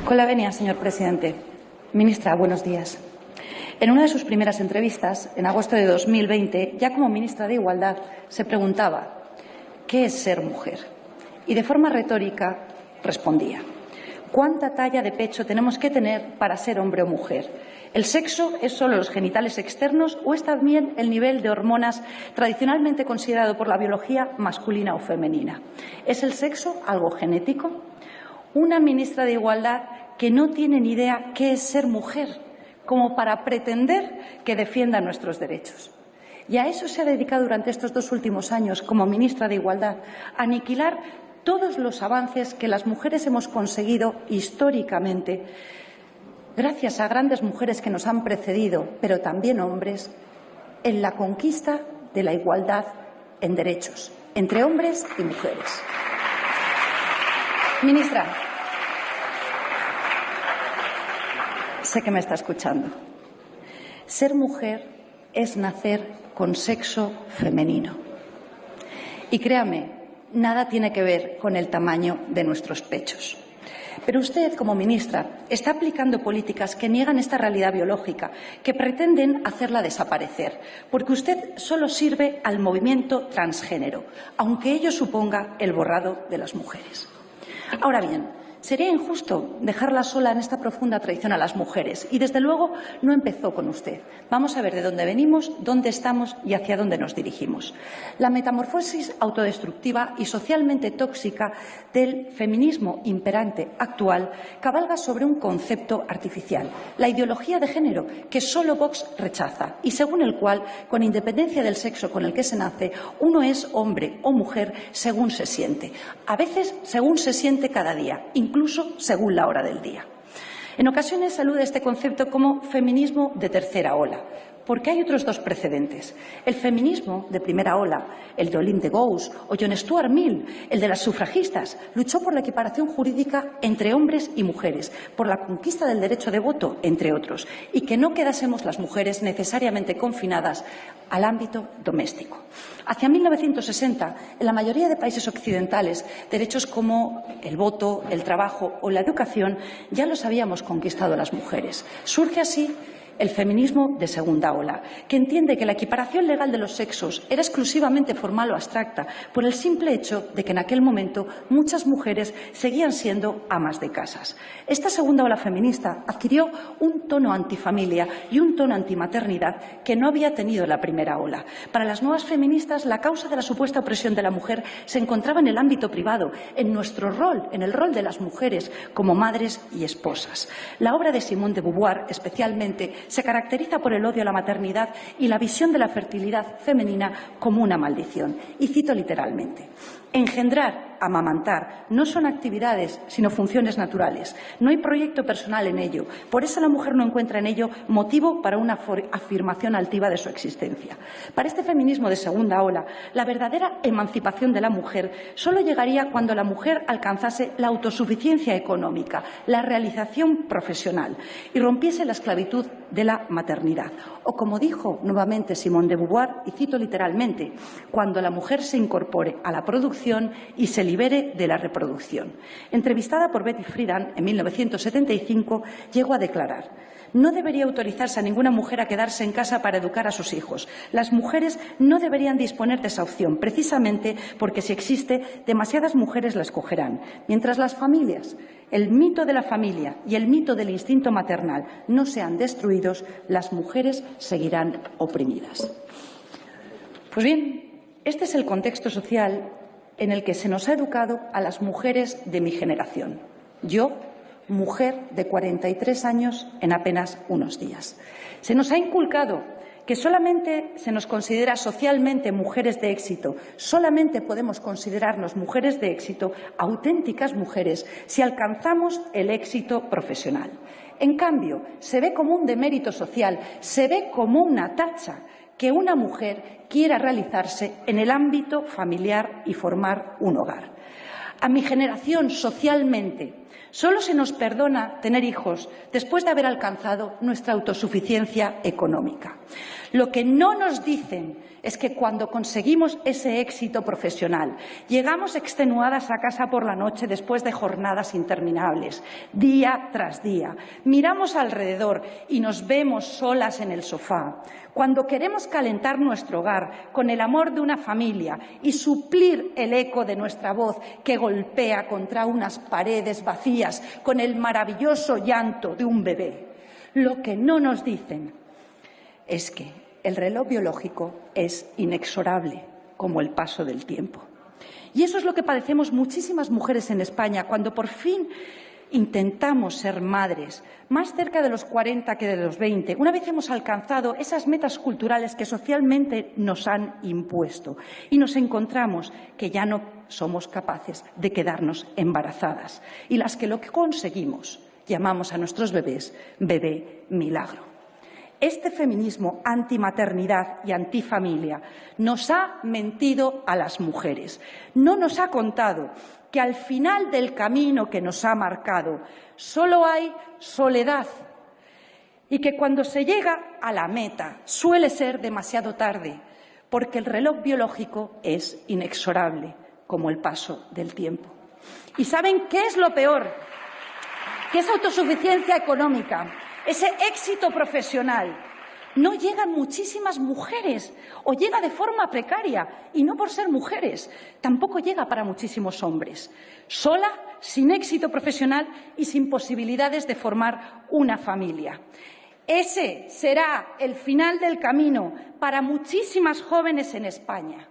Con la venia, señor presidente. Ministra, buenos días. En una de sus primeras entrevistas, en agosto de 2020, ya como ministra de Igualdad, se preguntaba ¿qué es ser mujer? Y de forma retórica respondía ¿cuánta talla de pecho tenemos que tener para ser hombre o mujer? ¿El sexo es solo los genitales externos o es también el nivel de hormonas tradicionalmente considerado por la biología masculina o femenina? ¿Es el sexo algo genético? Una ministra de Igualdad que no tiene ni idea qué es ser mujer, como para pretender que defienda nuestros derechos. Y a eso se ha dedicado durante estos 2 últimos años como ministra de Igualdad, a aniquilar todos los avances que las mujeres hemos conseguido históricamente, gracias a grandes mujeres que nos han precedido, pero también hombres, en la conquista de la igualdad en derechos entre hombres y mujeres. Ministra, sé que me está escuchando. Ser mujer es nacer con sexo femenino. Y créame, nada tiene que ver con el tamaño de nuestros pechos. Pero usted, como ministra, está aplicando políticas que niegan esta realidad biológica, que pretenden hacerla desaparecer, porque usted solo sirve al movimiento transgénero, aunque ello suponga el borrado de las mujeres. Ahora bien, sería injusto dejarla sola en esta profunda traición a las mujeres y, desde luego, no empezó con usted. Vamos a ver de dónde venimos, dónde estamos y hacia dónde nos dirigimos. La metamorfosis autodestructiva y socialmente tóxica del feminismo imperante actual cabalga sobre un concepto artificial, la ideología de género, que solo Vox rechaza y según el cual, con independencia del sexo con el que se nace, uno es hombre o mujer según se siente, a veces según se siente cada día, incluso según la hora del día. En ocasiones se alude a este concepto como feminismo de tercera ola, porque hay otros 2 precedentes. El feminismo de primera ola, el de Olympe de Gouges o John Stuart Mill, el de las sufragistas, luchó por la equiparación jurídica entre hombres y mujeres, por la conquista del derecho de voto, entre otros, y que no quedásemos las mujeres necesariamente confinadas al ámbito doméstico. Hacia 1960, en la mayoría de países occidentales, derechos como el voto, el trabajo o la educación ya los habíamos conquistado las mujeres. Surge así el feminismo de segunda ola, que entiende que la equiparación legal de los sexos era exclusivamente formal o abstracta por el simple hecho de que en aquel momento muchas mujeres seguían siendo amas de casas. Esta segunda ola feminista adquirió un tono antifamilia y un tono antimaternidad que no había tenido la primera ola. Para las nuevas feministas, la causa de la supuesta opresión de la mujer se encontraba en el ámbito privado, en nuestro rol, en el rol de las mujeres como madres y esposas. La obra de Simone de Beauvoir, especialmente, se caracteriza por el odio a la maternidad y la visión de la fertilidad femenina como una maldición. Y cito literalmente: engendrar, amamantar, no son actividades, sino funciones naturales. No hay proyecto personal en ello. Por eso la mujer no encuentra en ello motivo para una afirmación altiva de su existencia. Para este feminismo de segunda ola, la verdadera emancipación de la mujer solo llegaría cuando la mujer alcanzase la autosuficiencia económica, la realización profesional y rompiese la esclavitud de la maternidad. O como dijo nuevamente Simone de Beauvoir, y cito literalmente, cuando la mujer se incorpore a la producción y se libere de la reproducción. Entrevistada por Betty Friedan en 1975, llegó a declarar: no debería autorizarse a ninguna mujer a quedarse en casa para educar a sus hijos. Las mujeres no deberían disponer de esa opción, precisamente porque si existe, demasiadas mujeres la escogerán. Mientras las familias, el mito de la familia y el mito del instinto maternal no sean destruidos, las mujeres seguirán oprimidas. Pues bien, este es el contexto social en el que se nos ha educado a las mujeres de mi generación. Yo, mujer de 43 años en apenas unos días. Se nos ha inculcado que solamente se nos considera socialmente mujeres de éxito, solamente podemos considerarnos mujeres de éxito, auténticas mujeres, si alcanzamos el éxito profesional. En cambio, se ve como un demérito social, se ve como una tacha que una mujer quiera realizarse en el ámbito familiar y formar un hogar. A mi generación, socialmente, Solo se nos perdona tener hijos después de haber alcanzado nuestra autosuficiencia económica. Lo que no nos dicen es que cuando conseguimos ese éxito profesional, llegamos extenuadas a casa por la noche después de jornadas interminables, día tras día, miramos alrededor y nos vemos solas en el sofá. Cuando queremos calentar nuestro hogar con el amor de una familia y suplir el eco de nuestra voz que golpea contra unas paredes vacías con el maravilloso llanto de un bebé. Lo que no nos dicen es que el reloj biológico es inexorable, como el paso del tiempo. Y eso es lo que padecemos muchísimas mujeres en España cuando por fin intentamos ser madres, más cerca de los 40 que de los 20, una vez hemos alcanzado esas metas culturales que socialmente nos han impuesto y nos encontramos que ya no somos capaces de quedarnos embarazadas y las que lo que conseguimos llamamos a nuestros bebés bebé milagro. Este feminismo antimaternidad y antifamilia nos ha mentido a las mujeres. No nos ha contado que al final del camino que nos ha marcado solo hay soledad y que cuando se llega a la meta suele ser demasiado tarde, porque el reloj biológico es inexorable, como el paso del tiempo. ¿Y saben qué es lo peor? Que esa autosuficiencia económica, ese éxito profesional, no llegan muchísimas mujeres o llega de forma precaria y no por ser mujeres, tampoco llega para muchísimos hombres. Sola, sin éxito profesional y sin posibilidades de formar una familia. Ese será el final del camino para muchísimas jóvenes en España.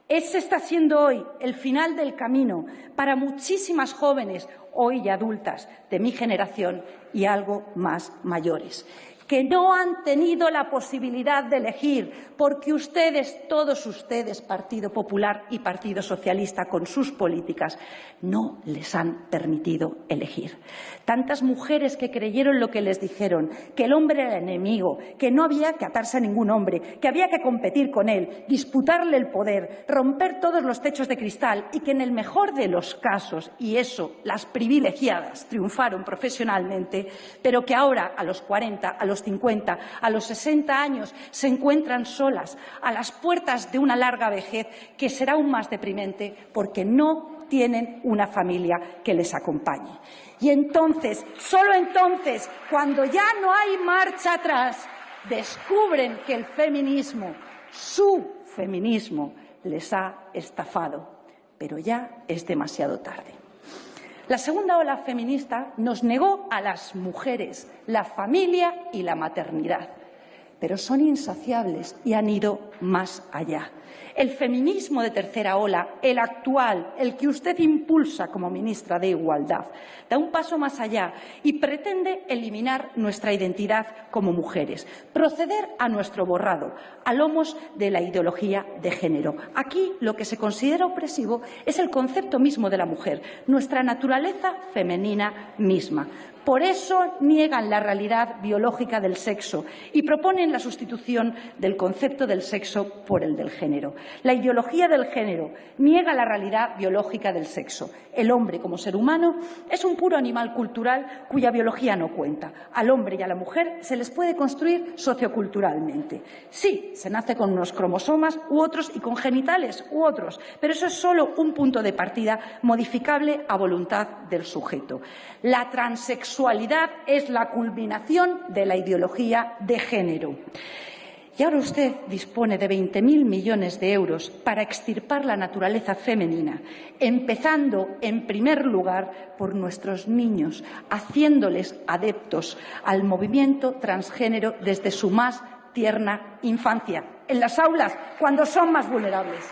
Ese está siendo hoy el final del camino para muchísimas jóvenes, hoy ya adultas, de mi generación y algo más mayores, que no han tenido la posibilidad de elegir, porque ustedes, todos ustedes, Partido Popular y Partido Socialista, con sus políticas, no les han permitido elegir. Tantas mujeres que creyeron lo que les dijeron, que el hombre era el enemigo, que no había que atarse a ningún hombre, que había que competir con él, disputarle el poder, romper todos los techos de cristal y que en el mejor de los casos, y eso, las privilegiadas triunfaron profesionalmente, pero que ahora, a los 40, a los 50, a los 60 años, se encuentran solas a las puertas de una larga vejez que será aún más deprimente porque no tienen una familia que les acompañe. Y entonces, solo entonces, cuando ya no hay marcha atrás, descubren que el feminismo, su feminismo, les ha estafado. Pero ya es demasiado tarde. La segunda ola feminista nos negó a las mujeres la familia y la maternidad, pero son insaciables y han ido más allá. El feminismo de tercera ola, el actual, el que usted impulsa como ministra de Igualdad, da un paso más allá y pretende eliminar nuestra identidad como mujeres, proceder a nuestro borrado, a lomos de la ideología de género. Aquí lo que se considera opresivo es el concepto mismo de la mujer, nuestra naturaleza femenina misma. Por eso niegan la realidad biológica del sexo y proponen la sustitución del concepto del sexo por el del género. La ideología del género niega la realidad biológica del sexo. El hombre, como ser humano, es un puro animal cultural cuya biología no cuenta. Al hombre y a la mujer se les puede construir socioculturalmente. Sí, se nace con unos cromosomas u otros y con genitales u otros, pero eso es solo un punto de partida modificable a voluntad del sujeto. La transexualidad es la culminación de la ideología de género. Y ahora usted dispone de 20.000 millones de euros para extirpar la naturaleza femenina, empezando, en primer lugar, por nuestros niños, haciéndoles adeptos al movimiento transgénero desde su más tierna infancia, en las aulas, cuando son más vulnerables.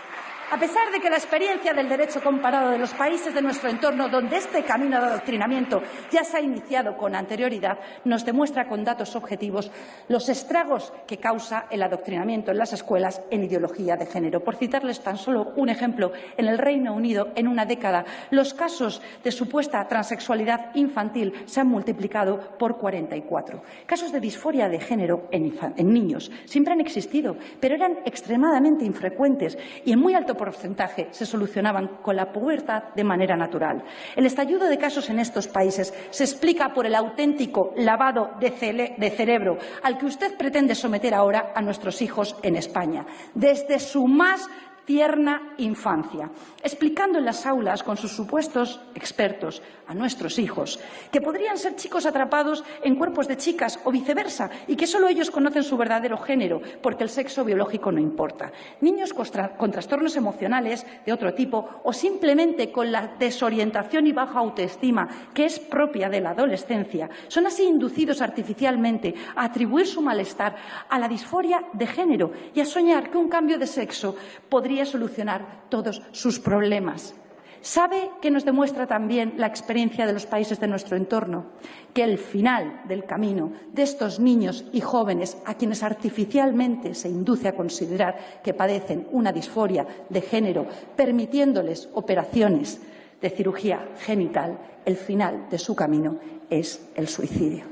A pesar de que la experiencia del derecho comparado de los países de nuestro entorno, donde este camino de adoctrinamiento ya se ha iniciado con anterioridad, nos demuestra con datos objetivos los estragos que causa el adoctrinamiento en las escuelas en ideología de género. Por citarles tan solo un ejemplo, en el Reino Unido, en una década, los casos de supuesta transexualidad infantil se han multiplicado por 44. Casos de disforia de género en niños siempre han existido, pero eran extremadamente infrecuentes y en muy alto porcentaje se solucionaban con la pubertad de manera natural. El estallido de casos en estos países se explica por el auténtico lavado de cerebro al que usted pretende someter ahora a nuestros hijos en España, desde su más tierna infancia, explicando en las aulas con sus supuestos expertos a nuestros hijos que podrían ser chicos atrapados en cuerpos de chicas o viceversa y que solo ellos conocen su verdadero género porque el sexo biológico no importa. Niños con trastornos emocionales de otro tipo o simplemente con la desorientación y baja autoestima que es propia de la adolescencia son así inducidos artificialmente a atribuir su malestar a la disforia de género y a soñar que un cambio de sexo podría solucionar todos sus problemas. ¿Sabe qué nos demuestra también la experiencia de los países de nuestro entorno? Que el final del camino de estos niños y jóvenes a quienes artificialmente se induce a considerar que padecen una disforia de género, permitiéndoles operaciones de cirugía genital, el final de su camino es el suicidio.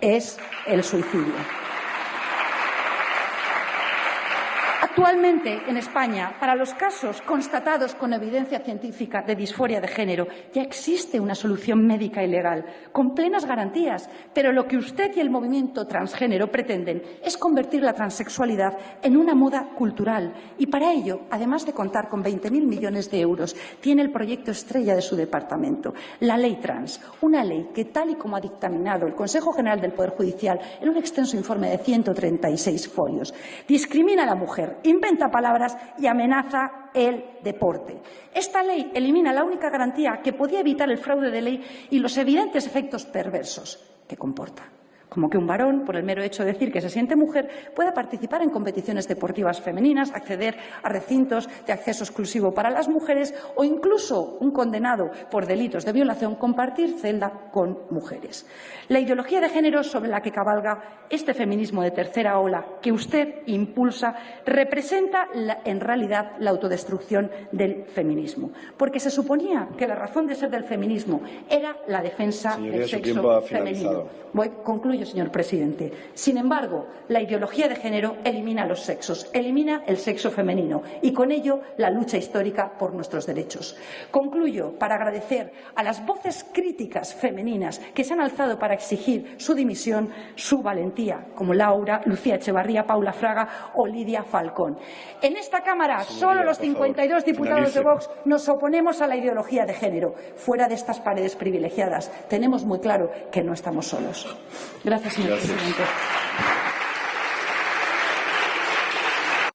Es el suicidio. Actualmente, en España, para los casos constatados con evidencia científica de disforia de género, ya existe una solución médica y legal, con plenas garantías, pero lo que usted y el movimiento transgénero pretenden es convertir la transexualidad en una moda cultural y para ello, además de contar con 20.000 millones de euros, tiene el proyecto estrella de su departamento, la Ley Trans, una ley que, tal y como ha dictaminado el Consejo General del Poder Judicial en un extenso informe de 136 folios, discrimina a la mujer, inventa palabras y amenaza el deporte. Esta ley elimina la única garantía que podía evitar el fraude de ley y los evidentes efectos perversos que comporta, como que un varón, por el mero hecho de decir que se siente mujer, pueda participar en competiciones deportivas femeninas, acceder a recintos de acceso exclusivo para las mujeres o incluso un condenado por delitos de violación compartir celda con mujeres. La ideología de género sobre la que cabalga este feminismo de tercera ola que usted impulsa representa en realidad la autodestrucción del feminismo, porque se suponía que la razón de ser del feminismo era la defensa del sexo femenino. Concluyo, señor presidente. Sin embargo, la ideología de género elimina los sexos, elimina el sexo femenino y con ello la lucha histórica por nuestros derechos. Concluyo para agradecer a las voces críticas femeninas que se han alzado para exigir su dimisión, su valentía, como Laura, Lucía Echevarría, Paula Fraga o Lidia Falcón. En esta Cámara, solo los 52 diputados de Vox nos oponemos a la ideología de género. Fuera de estas paredes privilegiadas, tenemos muy claro que no estamos solos. Gracias, señor presidente.